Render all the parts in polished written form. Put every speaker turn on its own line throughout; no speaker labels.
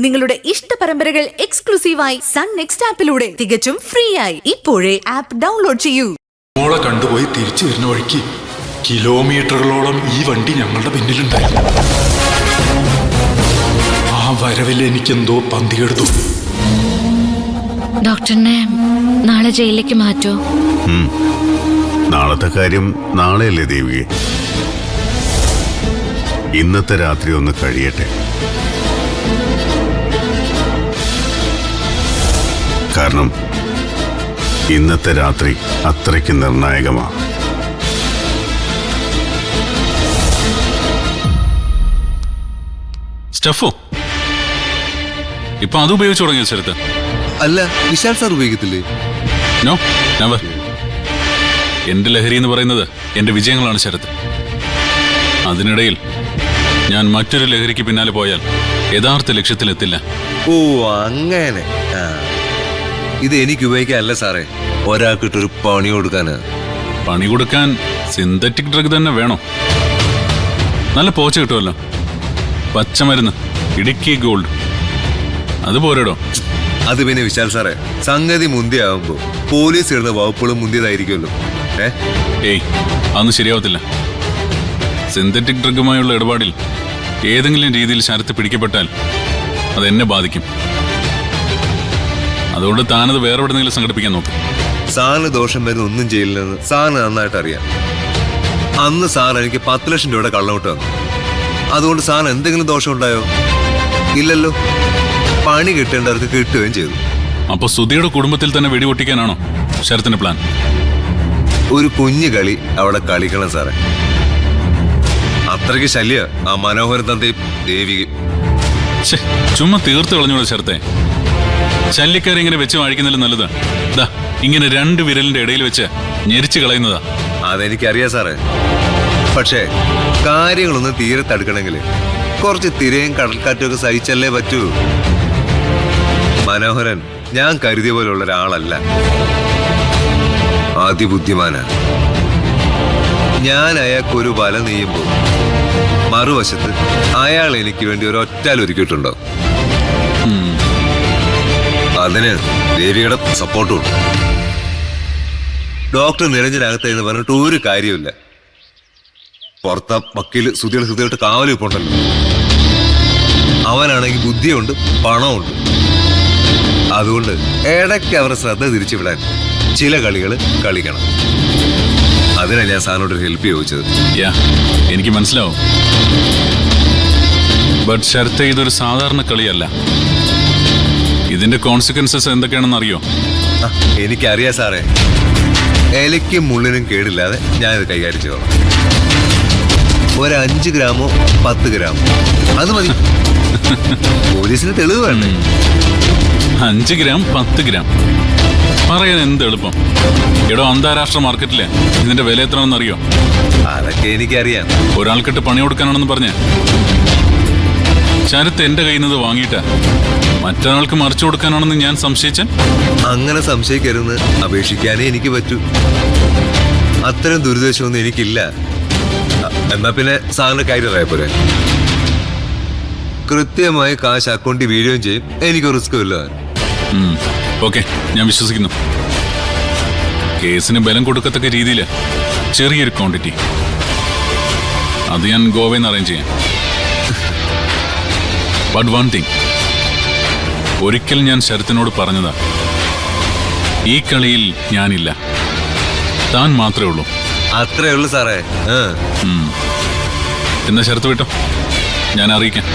നിങ്ങളുടെ ഇഷ്ട പരമ്പരകൾ എക്സ്ക്ലൂസീവായി സൺ നെക്സ്റ്റ് ആപ്പിലൂടെ തികച്ചും ഫ്രീ ആയി ഇപ്പോഴേ ആപ്പ് ഡൗൺലോഡ് ചെയ്യൂ.
മോളെ കണ്ടുപോയി തിരിച്ചു വരുന്ന വഴിക്ക് കിലോമീറ്ററുകളോളം ഈ വണ്ടി ഞങ്ങളുടെ പിന്നിലുണ്ടായിരുന്നു. ആ വരവിൽ എനിക്കെന്തോ പന്തികെടുത്തു.
ഡോക്ടറിനെ നാളെ ജയിലിലേക്ക് മാറ്റോ?
നാളത്തെ കാര്യം നാളെയല്ലേ ദേവിയെ? ഇന്നത്തെ രാത്രി ഒന്ന് കഴിയട്ടെ. കാരണം ഇന്നത്തെ രാത്രി അത്രയ്ക്ക് നിർണായകമാണ്.
സ്റ്റഫോ ഇപ്പൊ അത് ഉപയോഗിച്ചു തുടങ്ങിയ സ്ഥലത്ത്
അല്ല, വിശാൽ സാർ ഉപയോഗിക്കത്തില്ലേ?
No never. എന്റെ ലഹരി എന്ന് പറയുന്നത് എന്റെ വിജയങ്ങളാണ് ശരത്ത്. അതിനിടയിൽ ഞാൻ മറ്റൊരു ലഹരിക്ക് പിന്നാലെ പോയാൽ യഥാർത്ഥ ലക്ഷ്യത്തിലെത്തില്ല.
ഓ അങ്ങനെ. ഇത് എനിക്ക് ഉപയോഗിക്കാനല്ല സാറേ, ഒരാൾക്കിട്ടൊരു പണി കൊടുക്കാന്.
പണി കൊടുക്കാൻ സിന്തറ്റിക് ഡ്രഗ് തന്നെ വേണോ? നല്ല പോച്ച കിട്ടുമല്ലോ, പച്ചമരുന്ന്, ഇടുക്കി ഗോൾഡ്, അത് പോരടോ.
അത് പിന്നെ വിശാൽ സാറേ, സംഗതി മുന്തിയാവുമ്പോ പോലീസ് ഇടുന്ന വകുപ്പുകളും മുന്തിയതായിരിക്കുമല്ലോ.
ഏയ് അതൊന്നും ശരിയാവത്തില്ല. സിന്തറ്റിക് ഡ്രഗുമായുള്ള ഇടപാടിൽ ഏതെങ്കിലും രീതിയിൽ ശരത്ത് പിടിക്കപ്പെട്ടാൽ അതെന്നെ ബാധിക്കും. അതുകൊണ്ട് താനത് വേറെ എവിടെയെങ്കിലും സംഘടിപ്പിക്കാൻ നോക്കും.
സാറിന് ദോഷം വരുന്ന ഒന്നും ചെയ്യില്ലെന്ന് സാറിന് നന്നായിട്ട് അറിയാം. അന്ന് സാർ എനിക്ക് 10 ലക്ഷം രൂപയുടെ കള്ളനോട്ട് തന്നു. അതുകൊണ്ട് സാറിന് എന്തെങ്കിലും ദോഷം ഉണ്ടായോ? ഇല്ലല്ലോ. പണി കിട്ടേണ്ടവർക്ക് കിട്ടുകയും ചെയ്തു.
അപ്പൊ സുധിയുടെ കുടുംബത്തിൽ തന്നെ വെടിപൊട്ടിക്കാനാണോ ശരത്തിന്റെ പ്ലാൻ?
ഒരു കുഞ്ഞു കളി അവിടെ കളിക്കണം സാറേ. അത്രയ്ക്ക് ശല്യ ആ മനോഹരൻ തന്തയും ദേവികയും.
ചുമ്മാ തീർത്ത് കളഞ്ഞോളൂ ശരത്തെ. ശല്യക്കാരെ ഇങ്ങനെ വെച്ച് വാഴിക്കുന്നതിൽ നല്ലത് ദാ ഇങ്ങനെ 2 വിരലിന്റെ ഇടയിൽ വെച്ച് ഞെരിച്ചു കളയുന്നതാ.
അതെനിക്കറിയാം സാറേ. പക്ഷേ കാര്യങ്ങളൊന്നും തീരെ തടുക്കണമെങ്കിൽ കുറച്ച് തിരയും കടൽക്കാറ്റും ഒക്കെ സഹിച്ചല്ലേ പറ്റൂ. മനോഹരൻ ഞാൻ കരുതിയ പോലുള്ള ഒരാളല്ല. അതിബുദ്ധിമാനാ. ഞാൻ അയാൾക്കൊരു വല നെയ്യുമ്പോൾ മറുവശത്ത് അയാൾ എനിക്ക് വേണ്ടി ഒരു ഒറ്റാൽ ഒരുക്കിയിട്ടുണ്ടോ? അതിന് ദേവിയുടെ സപ്പോർട്ടും ഉണ്ട്. ഡോക്ടർ നിരഞ്ജനകത്ത് പറഞ്ഞിട്ട് ഒരു കാര്യമില്ല. പുറത്ത വക്കീൽ സുധിയുടെ കാവലും ഇപ്പൊ ഉണ്ടല്ലോ. അവനാണെങ്കിൽ ബുദ്ധിയുണ്ട്, പണമുണ്ട്. അതുകൊണ്ട് ഇടയ്ക്ക് അവരുടെ ശ്രദ്ധ തിരിച്ചുവിടാൻ ചില കളികൾ കളിക്കണം. അതിനാണ് ഞാൻ സാറിനോട് ഹെൽപ്പ് ചോദിച്ചത്.
എനിക്ക് മനസ്സിലാവും. ബട്ട് ശരത്ത് ഇതൊരു സാധാരണ കളിയല്ല. ഇതിന്റെ കോൺസിക്വൻസസ് എന്തൊക്കെയാണെന്ന് അറിയോ?
എനിക്കറിയാം സാറേ. ഇലയ്ക്കും മുള്ളിനും കേടില്ലാതെ ഞാനിത് കൈകാര്യം ചെയ്തോളാം. ഒരു 5 ഗ്രാമോ 10 ഗ്രാമോ അത് മതി. പോലീസിന് തെളിവ് വേണ്ടേ?
5 ഗ്രാം 10 ഗ്രാം പറയാൻ എന്ത് എളുപ്പം. എടോ, അന്താരാഷ്ട്ര മാർക്കറ്റിലെ ഇതിന്റെ വില എത്രയാണെന്ന് അറിയോ?
അതൊക്കെ എനിക്കറിയാം.
ഒരാൾക്കിട്ട് പണി കൊടുക്കാനാണെന്ന് പറഞ്ഞ ശരത്ത് എന്റെ കയ്യിൽ നിന്ന് വാങ്ങിയിട്ട് മറ്റൊരാൾക്ക് മറിച്ചു കൊടുക്കാനാണെന്ന് ഞാൻ സംശയിച്ച?
അങ്ങനെ സംശയിക്കരുന്ന് അപേക്ഷിക്കാനേ എനിക്ക് പറ്റൂ. അത്തരം ദുരുദ്ദേശമൊന്നും എനിക്കില്ല. എന്നാ പിന്നെ സാറിന്റെ കാര്യം അറിയാൻ പോരെ. കൃത്യമായി കാശ് അക്കൗണ്ടിൽ വീഴുകയും ചെയ്യും. എനിക്ക് റിസ്ക് ഇല്ല.
ഓക്കെ, ഞാൻ വിശ്വസിക്കുന്നു. കേസിന് ബലം കൊടുക്കത്തക്ക രീതിയിൽ ചെറിയൊരു ക്വാണ്ടിറ്റി അത് ഞാൻ ഗോവയിൽ നിന്ന് അറേഞ്ച് ചെയ്യാം. ബട്ട് വൺ തിങ്, ഒരിക്കൽ ഞാൻ ശരത്തിനോട് പറഞ്ഞതാ, ഈ കളിയിൽ ഞാനില്ല, താൻ മാത്രമേ ഉള്ളൂ.
അത്രേ ഉള്ളൂ സാറേ.
എന്നാ ശരത്ത് വിട്ടോ, ഞാൻ അറിയിക്കാം.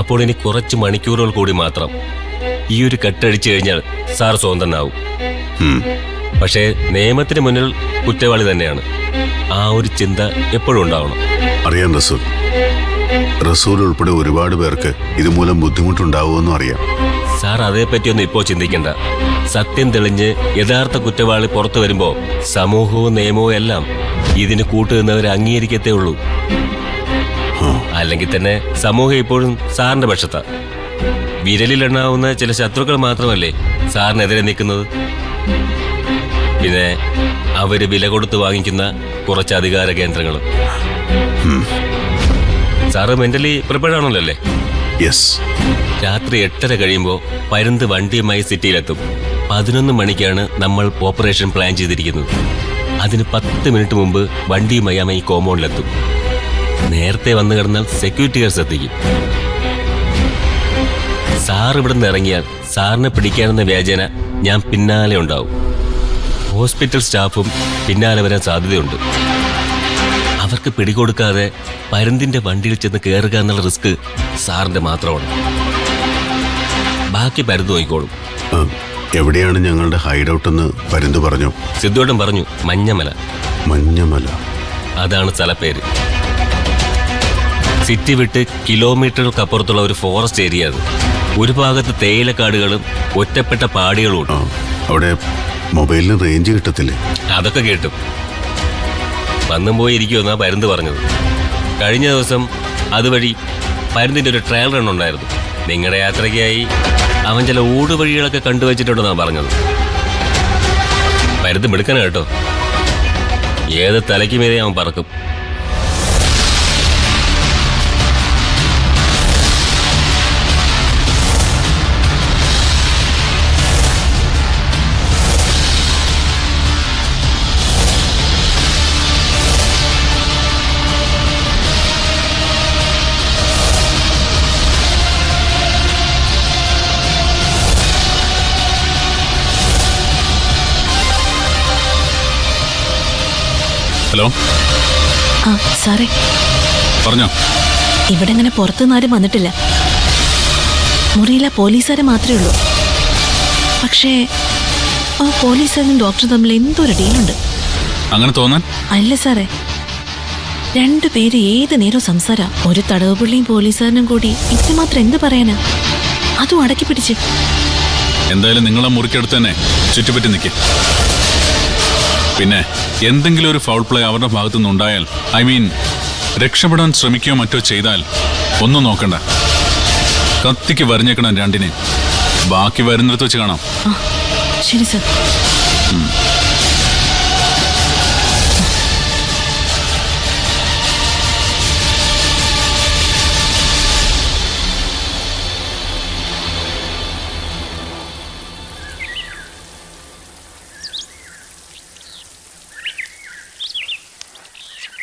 അപ്പോൾ ഇനി കുറച്ച് മണിക്കൂറുകൾ കൂടി മാത്രം. ഈ ഒരു കെട്ടടിച്ചു കഴിഞ്ഞാൽ സാർ സ്വതന്ത്രനാവും. പക്ഷേ നിയമത്തിന് മുന്നിൽ കുറ്റവാളി തന്നെയാണ്. ആ ഒരു ചിന്ത എപ്പോഴും ഉണ്ടാവണം.
അറിയാം റസൂൽ. റസൂൽ ഉൾപ്പെടെ ഒരുപാട് പേർക്ക് ഇതുമൂലം ബുദ്ധിമുട്ടുണ്ടാവുമെന്നും അറിയാം.
സാർ അതേപ്പറ്റിയൊന്നും ഇപ്പോൾ ചിന്തിക്കണ്ട. സത്യം തെളിഞ്ഞ് യഥാർത്ഥ കുറ്റവാളി പുറത്തു വരുമ്പോൾ സമൂഹവും നിയമവും എല്ലാം ഇതിന് കൂട്ടുനിന്നവരെ അംഗീകരിക്കത്തേ ഉള്ളൂ. അല്ലെങ്കിൽ തന്നെ സമൂഹം ഇപ്പോഴും സാറിന്റെ പക്ഷത്താ. വിരലിലെണ്ണാവുന്ന ചില ശത്രുക്കൾ മാത്രമല്ലേ സാറിനെതിരെ നിൽക്കുന്നത്. പിന്നെ അവര് വില കൊടുത്ത് വാങ്ങിക്കുന്ന കുറച്ച് അധികാര കേന്ദ്രങ്ങളും. സാറ് മെന്റലി പ്രിപ്പയർഡ് ആണല്ലോ അല്ലേ?
യെസ്.
രാത്രി 8:30 കഴിയുമ്പോൾ പരുന്ത് വണ്ടിയുമായി സിറ്റിയിലെത്തും. 11 മണിക്കാണ് നമ്മൾ ഓപ്പറേഷൻ പ്ലാൻ ചെയ്തിരിക്കുന്നത്. അതിന് 10 മിനിറ്റ് മുമ്പ് വണ്ടിയുമായി അമ്മ ഈ കോമ്പൗണ്ടിലെത്തും. നേരത്തെ വന്നു കിടന്നാൽ സെക്യൂരിറ്റി ഗാർഡ്സ് എത്തിക്കും. സാർ ഇവിടെ നിന്ന് ഇറങ്ങിയാൽ സാറിനെ പിടിക്കാനെന്ന വ്യാജേന ഞാൻ പിന്നാലെ ഉണ്ടാവും. ഹോസ്പിറ്റൽ സ്റ്റാഫും പിന്നാലെ വരാൻ സാധ്യതയുണ്ട്. അവർക്ക് പിടികൊടുക്കാതെ പരുന്തിന്റെ വണ്ടിയിൽ ചെന്ന് കയറുക എന്നുള്ള റിസ്ക് സാറിന്റെ മാത്രമാണ്. ബാക്കി പരുന്ത് നോക്കിക്കോളും.
എവിടെയാണ് ഞങ്ങളുടെ ഹൈഡ് ഔട്ട് എന്ന് പരുന്ത് പറഞ്ഞു?
സിദ്ധുവേട്ടൻ പറഞ്ഞു, മഞ്ഞമല.
മഞ്ഞമല,
അതാണ് സ്ഥലപ്പേര്. സിറ്റി വിട്ട് കിലോമീറ്ററുകൾക്കപ്പുറത്തുള്ള ഒരു ഫോറസ്റ്റ് ഏരിയ അത്. ഒരു ഭാഗത്ത് തേയിലക്കാടുകളും ഒറ്റപ്പെട്ട പാടികളും ഉണ്ട്.
അവിടെ മൊബൈലിന് റേഞ്ച് കിട്ടത്തില്ലേ?
അതൊക്കെ കേട്ടും വന്നും പോയി ഇരിക്കുമെന്നാ പരുന്ത് പറഞ്ഞത്. കഴിഞ്ഞ ദിവസം അതുവഴി പരുന്തിന്റെ ഒരു ട്രയൽ റൺ ഉണ്ടായിരുന്നു. നിങ്ങളുടെ യാത്രയ്ക്കായി അവൻ ചില ഊടുവഴികളൊക്കെ കണ്ടുവച്ചിട്ടുണ്ടെന്നാണ് പറഞ്ഞത്. പരുന്ത് മിടുക്കന കേട്ടോ. ഏത് തലയ്ക്ക് മീതെ അവൻ പറക്കും.
ഹലോ.
ആ സാറേ,
പറഞ്ഞോ.
ഇവിടെ ഇങ്ങനെ പുറത്തുനിന്ന് ആരും വന്നിട്ടില്ല. മുറിയിലെ പോലീസുകാരെ മാത്രമേ ഉള്ളൂ. പക്ഷേ ആ പോലീസുകാരനും ഡോക്ടറും തമ്മിൽ എന്തോ ഒരു ഡീലുണ്ട്.
അങ്ങനെ തോന്നാൻ?
അല്ല സാറേ, രണ്ടുപേര് ഏത് നേരവും സംസാരം. ഒരു തടവുപുള്ളിയും പോലീസുകാരനും കൂടി ഇത്രമാത്രം എന്ത് പറയാനാ? അതും അടക്കി പിടിച്ച്.
എന്തായാലും നിങ്ങളെ മുറിക്കടുത്ത് തന്നെ ചുറ്റുപറ്റി നിൽക്കുക. പിന്നെ എന്തെങ്കിലും ഒരു ഫൗൾ പ്ലേ അവരുടെ ഭാഗത്തുനിന്ന് ഉണ്ടായാൽ, ഐ മീൻ രക്ഷപ്പെടാൻ ശ്രമിക്കുകയോ മറ്റോ ചെയ്താൽ ഒന്നും നോക്കണ്ട. കത്തിക്ക് വരഞ്ഞേക്കണം രണ്ടിനെ. ബാക്കി വരുന്നിടത്ത് വെച്ച് കാണാം.
ശരി സാർ.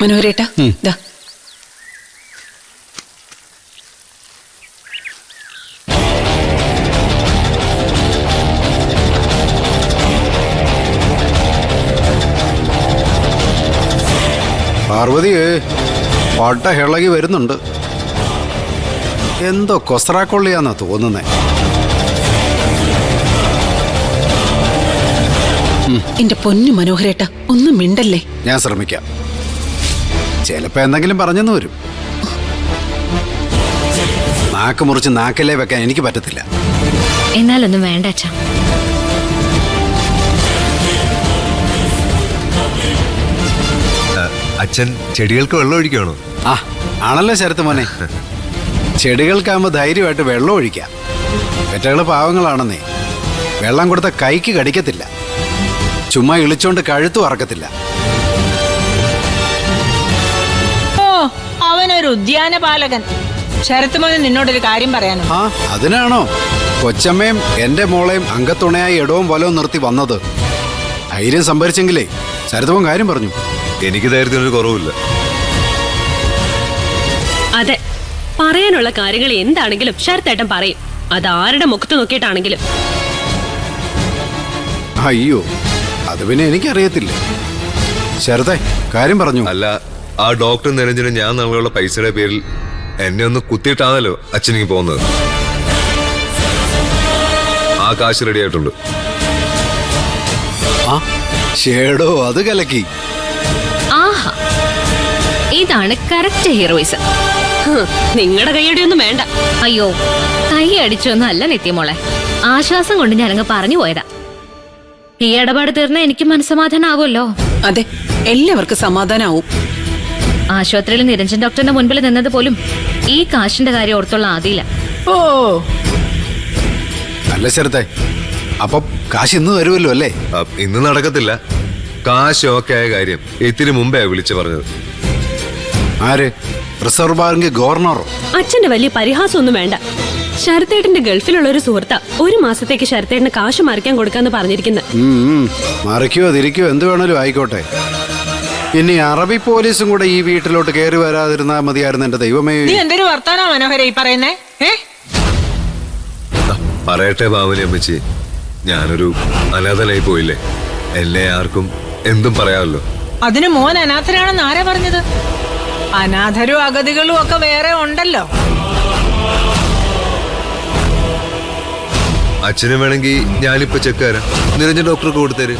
മനോഹരേട്ടാ, ദാ
പാർവതിയേ, പട്ട ഇളകി വരുന്നുണ്ട്. എന്തോ കൊസ്രാക്കൊള്ളിയാന്നാ തോന്നുന്നേ.
എന്റെ പൊന്നു മനോഹരേട്ടാ, ഒന്നും മിണ്ടല്ലേ.
ഞാൻ ശ്രമിക്കാം. ചിലപ്പോ എന്തെങ്കിലും പറഞ്ഞെന്ന് വരും. നാക്ക് മുറിച്ച് നാക്കിലേ വെക്കാൻ എനിക്ക് പറ്റത്തില്ല.
എന്നാലൊന്നും വേണ്ട അച്ഛാ.
അച്ഛൻ ചെടികൾക്ക് വെള്ളം ഒഴിക്കുകയാണോ?
ആ ആണല്ലോ ശരത്ത് മോനെ. ചെടികൾക്കാകുമ്പോൾ ധൈര്യമായിട്ട് വെള്ളം ഒഴിക്കാം. പെറ്റകള് പാവങ്ങളാണെന്നേ. വെള്ളം കൊടുത്ത കൈക്ക് കടിക്കത്തില്ല. ചുമ്മാ ഇളിച്ചോണ്ട് കഴുത്തു അറക്കത്തില്ല.
ഓ, അവനൊരു ഉദ്യാനപാലകൻ. ശരത്തുമോന് നിന്നോടൊരു കാര്യം പറയാനോ?
ആ അതിനാണോ കൊച്ചമ്മയും എന്റെ മോളെയും അംഗത്തുണയായി ഇടവും വലവും നിർത്തി വന്നത്? ധൈര്യം സംഭരിച്ചെങ്കിലേ ശരത്തുമോൻ കാര്യം പറഞ്ഞു.
എനിക്ക് ധൈര്യത്തിനൊരു കുറവില്ല.
അതെ, പറയാനുള്ള കാര്യങ്ങൾ എന്താണെങ്കിലും ശരത്തേട്ടൻ പറയും. അതാരുടെ മുഖത്ത് നോക്കിയിട്ടാണെങ്കിലും.
അയ്യോ, അത് പിന്നെ എനിക്കറിയത്തില്ല. ശരത്തെ കാര്യം പറഞ്ഞു.
അല്ല, ആ ഡോക്ടർ നിരഞ്ജന് ഞാൻ നൽകാനുള്ള പൈസയുടെ പേരിൽ എന്നെ ഒന്ന് കുത്തിയിട്ടാണല്ലോ അച്ഛനിക്ക് പോകുന്നത്. ആ കാശ് റെഡി ആയിട്ടുണ്ട്.
ആ ഷേഡോ, അത് കലക്കി.
ആഹാ, ഇതാണ് കറക്റ്റ് ഹീറോയിസം.
നിങ്ങളുടെ കൈയടി ഒന്നും വേണ്ട.
അയ്യോ, കൈ അടിച്ചൊന്നും അല്ല നിത്യമോളെ. ആശ്വാസം കൊണ്ട് ഞാനങ്ങ് പറഞ്ഞു പോയതാ. ഈ ഇടപാട് തീർന്ന എനിക്ക് മനസ്സമാധാനാകുമല്ലോ.
അതെ, എല്ലാവർക്കും സമാധാനാവും.
ആശുപത്രിയിൽ നിരഞ്ജൻ ഡോക്ടറിന്റെ മുൻപിൽ നിന്നത് പോലും ഈ കാശിന്റെ കാര്യം ഓർത്തുള്ള ആദിയില്ല.
ഓ
അല്ല ശരത്തെ, അപ്പൊ കാശ് ഇന്ന് വരുമല്ലോ അല്ലേ?
ഇന്ന് നടക്കത്തില്ല. കാശ് ഓക്കെ ആയ കാര്യം ഇത്തിരി മുമ്പേ വിളിച്ചു പറഞ്ഞത്.
ആര്? റിസർവ് ബാങ്ക് ഗവർണറോ?
അച്ഛന്റെ വലിയ പരിഹാസമൊന്നും വേണ്ട. ശരത്തേട്ടന്റെ ഗൾഫിലുള്ള ഒരു സുഹൃത്താ 1 മാസത്തേക്ക് ശരത്തേട്ടന് കാശ് മറിക്കാൻ കൊടുക്കാന്ന് പറഞ്ഞിരിക്കുന്നത്.
മറിക്കോ തിരിക്കോ എന്ത് വേണേലും ആയിക്കോട്ടെ. ഇനി അറബി പോലീസും കൂടെ ഈ വീട്ടിലോട്ട് കയറി വരാതിരുന്നാ മതിയായിരുന്നു എന്റെ ദൈവമേ.
നീ എന്തൊരു വർത്താനോ മനോഹര ഈ പറയുന്നേ?
പറയട്ടെ ഭാവനി അമ്മച്ചി, ഞാനൊരു അനാഥനായി പോയില്ലേ. എന്നെ ആർക്കും എന്തും പറയാമല്ലോ.
അതിന് മോൻ അനാഥനാണെന്ന് ആരാ പറഞ്ഞത്? അനാഥരും അഗതികളും ഒക്കെ വേറെ ഉണ്ടല്ലോ.
അച്ഛനും വേണമെങ്കിൽ ഞാനിപ്പോ ചെക്ക് തരാം. നിരഞ്ജൻ ഡോക്ടർക്ക് കൊടുത്തേര്.